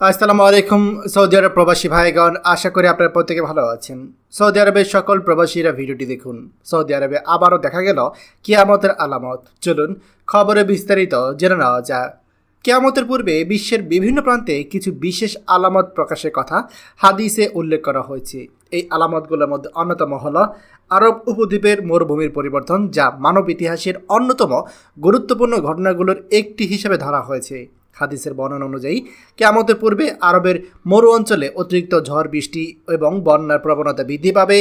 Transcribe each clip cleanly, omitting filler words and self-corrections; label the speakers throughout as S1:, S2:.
S1: আসসালামু আলাইকুম সৌদি আরব প্রবাসী ভাইগণ, আশা করি আপনারা প্রত্যেকে ভালো আছেন। সৌদি আরবের সকল প্রবাসীরা ভিডিওটি দেখুন। সৌদি আরবে আবারও দেখা গেল কিয়ামতের আলামত। চলুন খবরে বিস্তারিত জেনে নেওয়া যাক। কিয়ামতের পূর্বে বিশ্বের বিভিন্ন প্রান্তে কিছু বিশেষ আলামত প্রকাশের কথা হাদিসে উল্লেখ করা হয়েছে। এই আলামতগুলোর মধ্যে অন্যতম হল আরব উপদ্বীপের মরুভূমির পরিবর্তন, যা মানব ইতিহাসের অন্যতম গুরুত্বপূর্ণ ঘটনাগুলোর একটি হিসেবে ধরা হয়েছে। হাদিসের বর্ণনা অনুযায়ী কিয়ামতের পূর্বে আরবের মরু অঞ্চলে অতিরিক্ত ঝড় বৃষ্টি এবং বন্যার প্রবণতা বৃদ্ধি পাবে।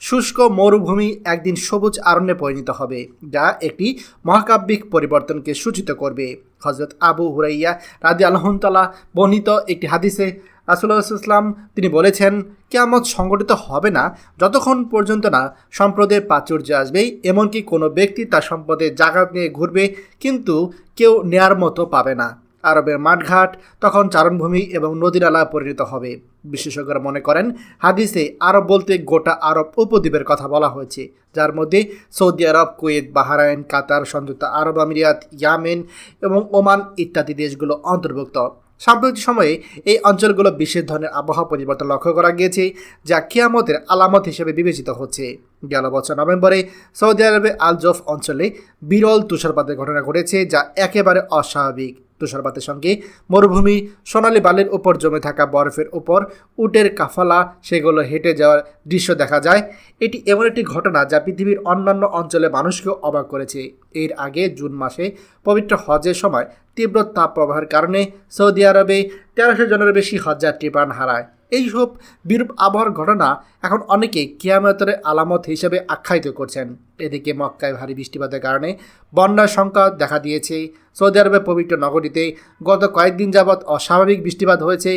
S1: শুষ্ক মরুভূমি একদিন সবুজ অরণ্যে পরিণত হবে, যা একটি মহাকাব্যিক পরিবর্তনকে সূচিত করবে। হজরত আবু হুরাইয়া রাদিয়াল্লাহু তাআলা বর্ণিত একটি হাদিসে রাসূলুল্লাহ সাল্লাল্লাহু আলাইহি ওয়াসাল্লাম তিনি বলেছেন, কিয়ামত সংঘটিত হবে না যতক্ষণ পর্যন্ত না সম্পদের প্রাচুর্য আসবে, এমনকি কোনো ব্যক্তি তার সম্পদের জাকাত নিয়ে ঘুরবে কিন্তু কেউ নেয়ার মতো পাবে না। আরবের মাঠঘাট তখন চারণভূমি এবং নদী নালা পরিণত হবে। বিশেষজ্ঞরা মনে করেন হাদিসে আরব বলতে গোটা আরব উপদ্বীপের কথা বলা হয়েছে, যার মধ্যে সৌদি আরব, কুয়েত, বাহরাইন, কাতার, সংযুক্ত আরব আমিরাত, ইয়ামেন এবং ওমান ইত্যাদি দেশগুলো অন্তর্ভুক্ত। সাম্প্রতিক সময়ে এই অঞ্চলগুলো বিশেষ ধরনের আবহাওয়া পরিবর্তন লক্ষ্য করা গিয়েছে, যা কিয়ামতের আলামত হিসেবে বিবেচিত হচ্ছে। গেল বছর নভেম্বরে সৌদি আরবের আল জৌফ অঞ্চলে বিরল তুষারপাতের ঘটনা ঘটেছে, যা একেবারে অস্বাভাবিক। তুষারপাতের সঙ্গে মরুভূমি সোনালি বালির উপর জমে থাকা বরফের উপর উটের কাফালা সেগুলো হেঁটে যাওয়ার দৃশ্য দেখা যায়। এটি এমন একটি ঘটনা যা পৃথিবীর অন্যান্য অঞ্চলে মানুষকেও অবাক করেছে। এর আগে জুন মাসে পবিত্র হজের সময় তীব্র তাপপ্রবাহের কারণে সৌদি আরবে 1300 জনের বেশি হজযাত্রী প্রাণ হারায়। এইসব বিরূপ আবহাওয়ার ঘটনা এখন অনেকে কিয়ামতের আলামত হিসেবে আখ্যায়িত করছেন। এদিকে মক্কায় ভারী বৃষ্টিপাতের কারণে বন্যার সংকট দেখা দিয়েছে। সৌদি আরবের পবিত্র নগরীতে গত কয়েকদিন যাবৎ অস্বাভাবিক বৃষ্টিপাত হয়েছে।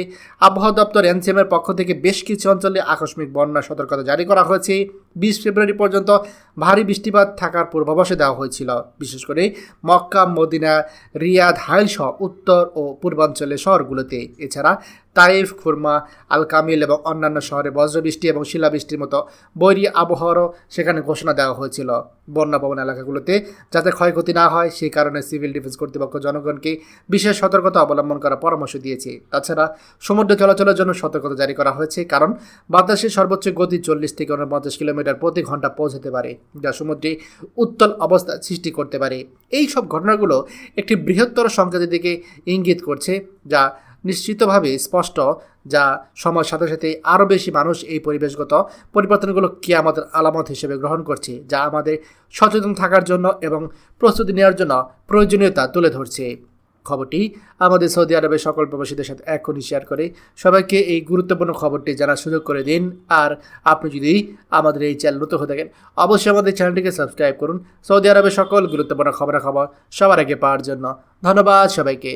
S1: আবহাওয়া দপ্তর এনসিএমের পক্ষ থেকে বেশ কিছু অঞ্চলে আকস্মিক বন্যার সতর্কতা জারি করা হয়েছে। 20 ফেব্রুয়ারি পর্যন্ত ভারী বৃষ্টিপাত থাকার পূর্বাভাসে দেওয়া হয়েছিল। বিশেষ করে মক্কা, মদিনা, রিয়াদ, হাইল সহ উত্তর ও পূর্বাঞ্চলের শহরগুলোতে। এছাড়া তাইফ, খুরমা, আল কামিল এবং অন্যান্য শহরে বজ্রবৃষ্টি এবং শিলাবৃষ্টির মতো বৈরী আবহাওয়ারও সেখানে ঘোষণা দেওয়া হয়েছিল। বন্যাপ্রবণ এলাকাগুলোতে যাতে ক্ষয়ক্ষতি না হয় সেই কারণে সিভিল ডিফেন্স কর্তৃপক্ষ জনগণকে বিশেষ সতর্কতা অবলম্বন করার পরামর্শ দিয়েছে। তাছাড়া সমুদ্র চলাচলের জন্য সতর্কতা জারি করা হয়েছে, কারণ বাতাসের সর্বোচ্চ গতি 40 থেকে 49 কিলোমিটার প্রতি ঘন্টা পৌঁছতে পারে, যা সমুদ্রে উত্তাল অবস্থা সৃষ্টি করতে পারে। এই সব ঘটনাগুলো একটি বৃহত্তর সংকেতের দিকে ইঙ্গিত করছে, যা নিশ্চিতভাবে স্পষ্ট, যা সময়ের সাথে সাথে আরও বেশি মানুষ এই পরিবেশগত পরিবর্তনগুলো কিয়ামতের আলামত হিসেবে গ্রহণ করছে, যা আমাদের সচেতন থাকার জন্য এবং প্রস্তুতি নেওয়ার জন্য প্রয়োজনীয়তা তুলে ধরছে। খবরটি আমাদের সৌদি আরবের সকল প্রবাসীদের সাথে এখনই শেয়ার করে সবাইকে এই গুরুত্বপূর্ণ খবরটি জানার সুযোগ করে দিন। আর আপনি যদি আমাদের এই চ্যানেল নতুন হয়ে থাকেন, অবশ্যই আমাদের চ্যানেলটিকে সাবস্ক্রাইব করুন সৌদি আরবের সকল গুরুত্বপূর্ণ খবরাখবর সবার আগে পাওয়ার জন্য। ধন্যবাদ সবাইকে।